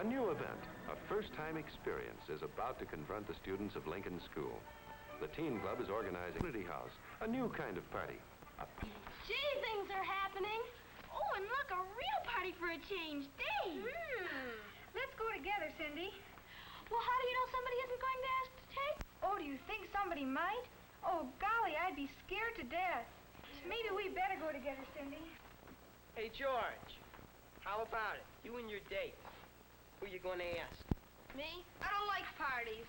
A new event, a first-time experience, is about to confront the students of Lincoln School. The Teen Club is organizing Community House, a new kind of party. Gee, things are happening. Oh, and look, a real party for a change. Dave! Let's go together, Cindy. Well, how do you know somebody isn't going to ask to take? Oh, do you think somebody might? Oh, golly, I'd be scared to death. Maybe we better go together, Cindy. Hey, George, how about it? You and your date. Who you gonna ask? Me? I don't like parties.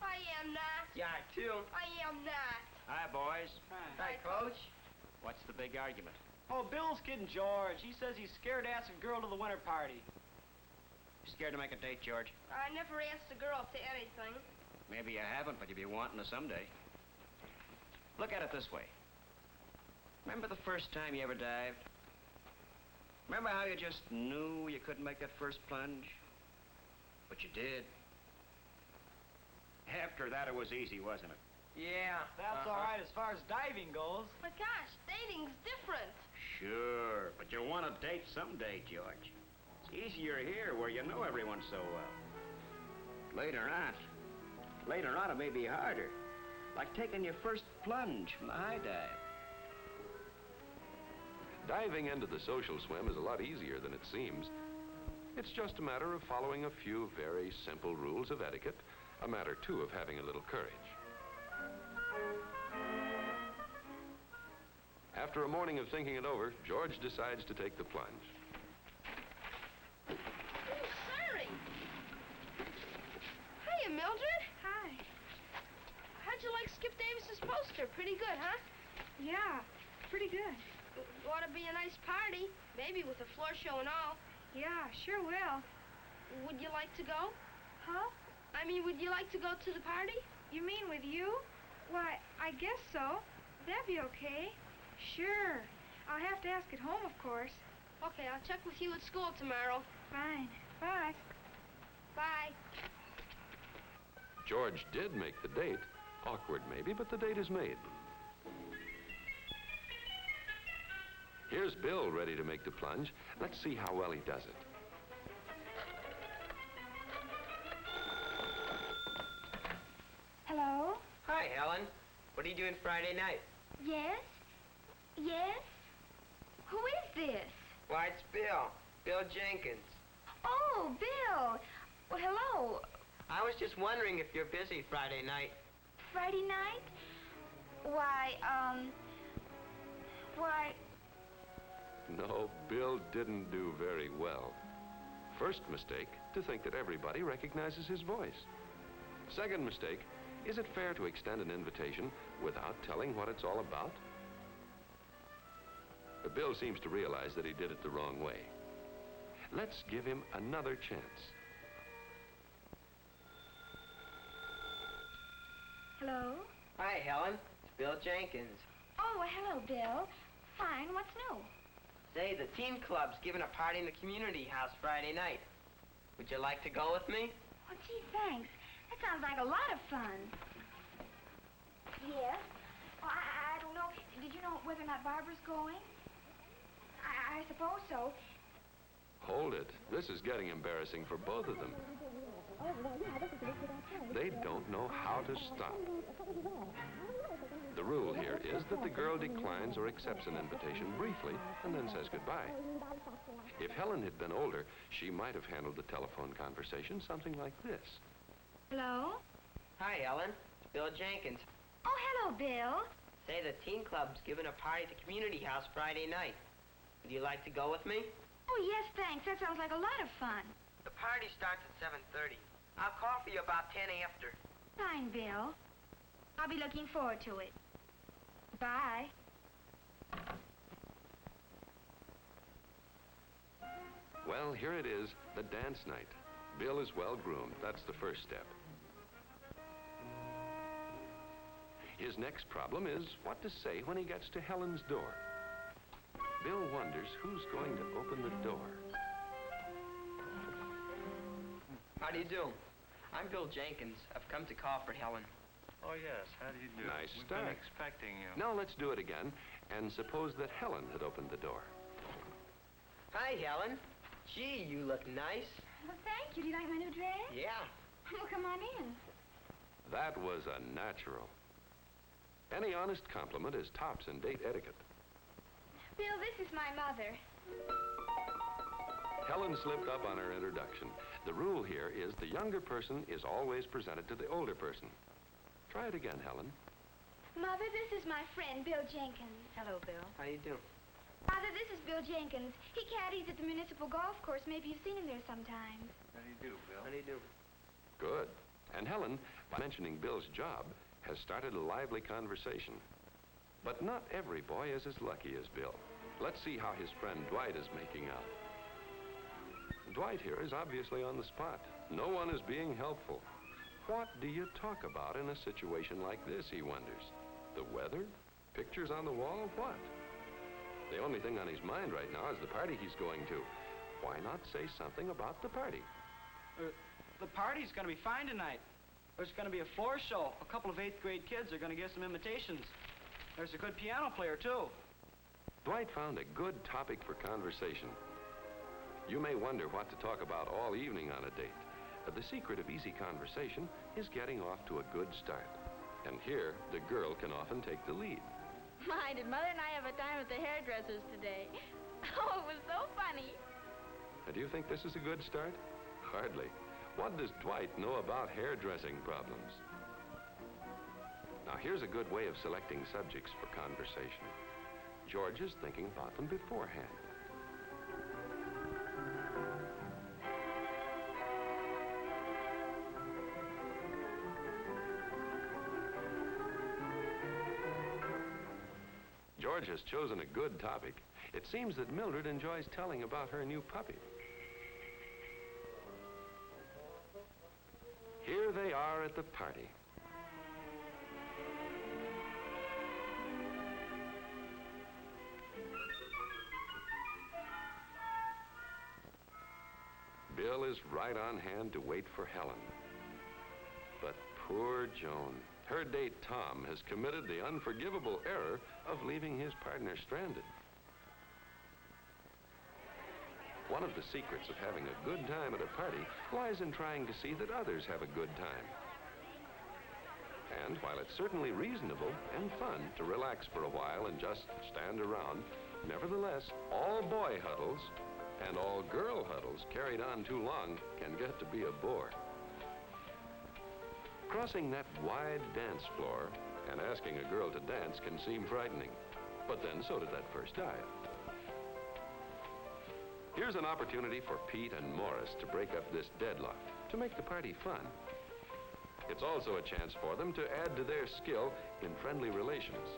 I am not. Yeah, too. I am not. Hi, boys. Hi, Coach. What's the big argument? Oh, Bill's kidding George. He says he's scared to ask a girl to the winter party. You scared to make a date, George? I never asked a girl to anything. Maybe you haven't, but you'll be wanting to someday. Look at it this way. Remember the first time you ever dived? Remember how you just knew you couldn't make that first plunge? But you did. After that, it was easy, wasn't it? Yeah. That's all right as far as diving goes. But gosh, dating's different. Sure, but you'll want to date someday, George. It's easier here where you know everyone so well. Later on it may be harder. Like taking your first plunge from the high dive. Diving into the social swim is a lot easier than it seems. It's just a matter of following a few very simple rules of etiquette, a matter, too, of having a little courage. After a morning of thinking it over, George decides to take the plunge. Oh, sorry. Hiya, Mildred. Hi. How'd you like Skip Davis's poster? Pretty good, huh? Yeah, pretty good. Ought to be a nice party, maybe with a floor show and all. Yeah, sure will. Would you like to go? Huh? I mean, would you like to go to the party? You mean with you? Why, I guess so. That'd be okay. Sure. I'll have to ask at home, of course. Okay, I'll check with you at school tomorrow. Fine. Bye. Bye. George did make the date. Awkward, maybe, but the date is made. Here's Bill ready to make the plunge. Let's see how well he does it. Hello? Hi, Helen. What are you doing Friday night? Yes? Yes? Who is this? Why, it's Bill. Bill Jenkins. Oh, Bill. Well, hello. I was just wondering if you're busy Friday night. Friday night? Why, No, Bill didn't do very well. First mistake, to think that everybody recognizes his voice. Second mistake, is it fair to extend an invitation without telling what it's all about? But Bill seems to realize that he did it the wrong way. Let's give him another chance. Hello? Hi, Helen. It's Bill Jenkins. Oh, well, hello, Bill. Fine. What's new? Say, the teen club's giving a party in the community house Friday night. Would you like to go with me? Oh, gee, thanks. That sounds like a lot of fun. Yes? Well, I don't know. Did you know whether or not Barbara's going? I suppose so. Hold it. This is getting embarrassing for both of them. They don't know how to stop. The rule here is that the girl declines or accepts an invitation briefly and then says goodbye. If Helen had been older, she might have handled the telephone conversation something like this. Hello? Hi, Helen. It's Bill Jenkins. Oh, hello, Bill. Say, the teen club's giving a party at the community house Friday night. Would you like to go with me? Oh, yes, thanks. That sounds like a lot of fun. The party starts at 7:30. I'll call for you about 10 after. Fine, Bill. I'll be looking forward to it. Bye. Well, here it is, the dance night. Bill is well groomed. That's the first step. His next problem is what to say when he gets to Helen's door. Bill wonders who's going to open the door. How do you do? I'm Bill Jenkins. I've come to call for Helen. Oh, yes. How do you do? Nice We've start. been expecting you. Now let's do it again, and suppose that Helen had opened the door. Hi, Helen. Gee, you look nice. Well, thank you. Do you like my new dress? Yeah. Well, come on in. That was a natural. Any honest compliment is tops in date etiquette. Bill, this is my mother. Helen slipped up on her introduction. The rule here is the younger person is always presented to the older person. Try it again, Helen. Mother, this is my friend, Bill Jenkins. Hello, Bill. How do you do? Father, this is Bill Jenkins. He caddies at the municipal golf course. Maybe you've seen him there sometimes. How do you do, Bill? How do you do? Good. And Helen, by mentioning Bill's job, has started a lively conversation. But not every boy is as lucky as Bill. Let's see how his friend Dwight is making out. Dwight here is obviously on the spot. No one is being helpful. What do you talk about in a situation like this, he wonders? The weather? Pictures on the wall? What? The only thing on his mind right now is the party he's going to. Why not say something about the party? The party's going to be fine tonight. There's going to be a floor show. A couple of 8th grade kids are going to get some invitations. There's a good piano player, too. Dwight found a good topic for conversation. You may wonder what to talk about all evening on a date. But the secret of easy conversation is getting off to a good start. And here, the girl can often take the lead. My, did Mother and I have a time at the hairdresser's today? Oh, it was so funny. Do you think this is a good start? Hardly. What does Dwight know about hairdressing problems? Now, here's a good way of selecting subjects for conversation. George is thinking about them beforehand. George has chosen a good topic. It seems that Mildred enjoys telling about her new puppy. Here they are at the party. Bill is right on hand to wait for Helen. But poor Joan. Her date, Tom, has committed the unforgivable error of leaving his partner stranded. One of the secrets of having a good time at a party lies in trying to see that others have a good time. And while it's certainly reasonable and fun to relax for a while and just stand around, nevertheless, all boy huddles and all girl huddles carried on too long can get to be a bore. Crossing that wide dance floor and asking a girl to dance can seem frightening, but then so did that first dive. Here's an opportunity for Pete and Morris to break up this deadlock, to make the party fun. It's also a chance for them to add to their skill in friendly relations.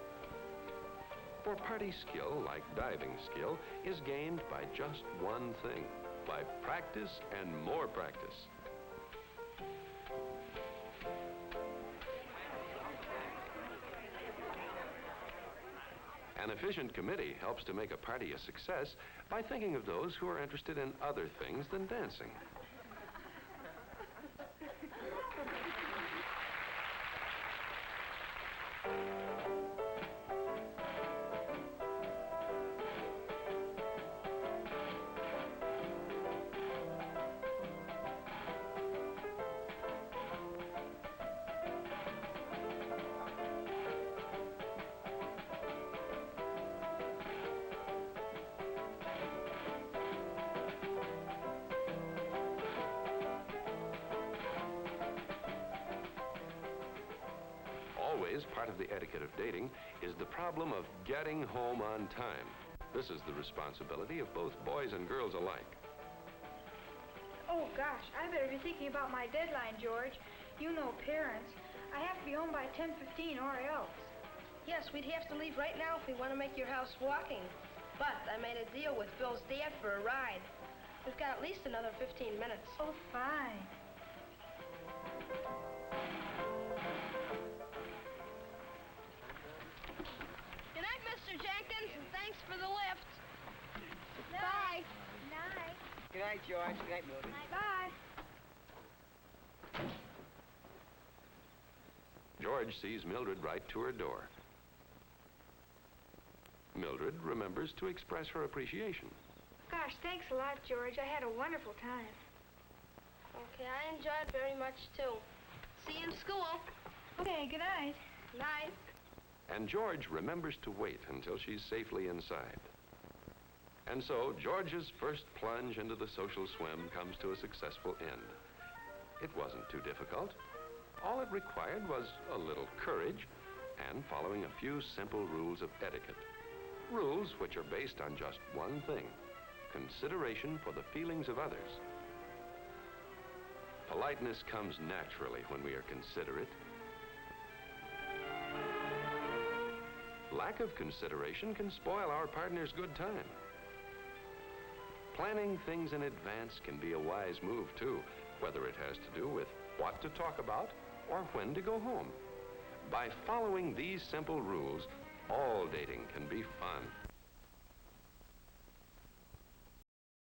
For party skill, like diving skill, is gained by just one thing, by practice and more practice. An efficient committee helps to make a party a success by thinking of those who are interested in other things than dancing. Always part of the etiquette of dating is the problem of getting home on time. This is the responsibility of both boys and girls alike. Oh, gosh, I better be thinking about my deadline, George. You know parents. I have to be home by 10:15 or else. Yes, we'd have to leave right now if we want to make your house walking. But I made a deal with Bill's dad for a ride. We've got at least another 15 minutes. Oh, fine. Good night, Mr. Jenkins, and thanks for the lift. Bye. Night. Good night, George. Good night, Mildred. Bye. George sees Mildred right to her door. Mildred remembers to express her appreciation. Gosh, thanks a lot, George. I had a wonderful time. Okay, I enjoyed it very much, too. See you in school. Okay, good night. Night. And George remembers to wait until she's safely inside. And so, George's first plunge into the social swim comes to a successful end. It wasn't too difficult. All it required was a little courage and following a few simple rules of etiquette. Rules which are based on just one thing: consideration for the feelings of others. Politeness comes naturally when we are considerate. Lack of consideration can spoil our partner's good time. Planning things in advance can be a wise move, too, whether it has to do with what to talk about or when to go home. By following these simple rules, all dating can be fun.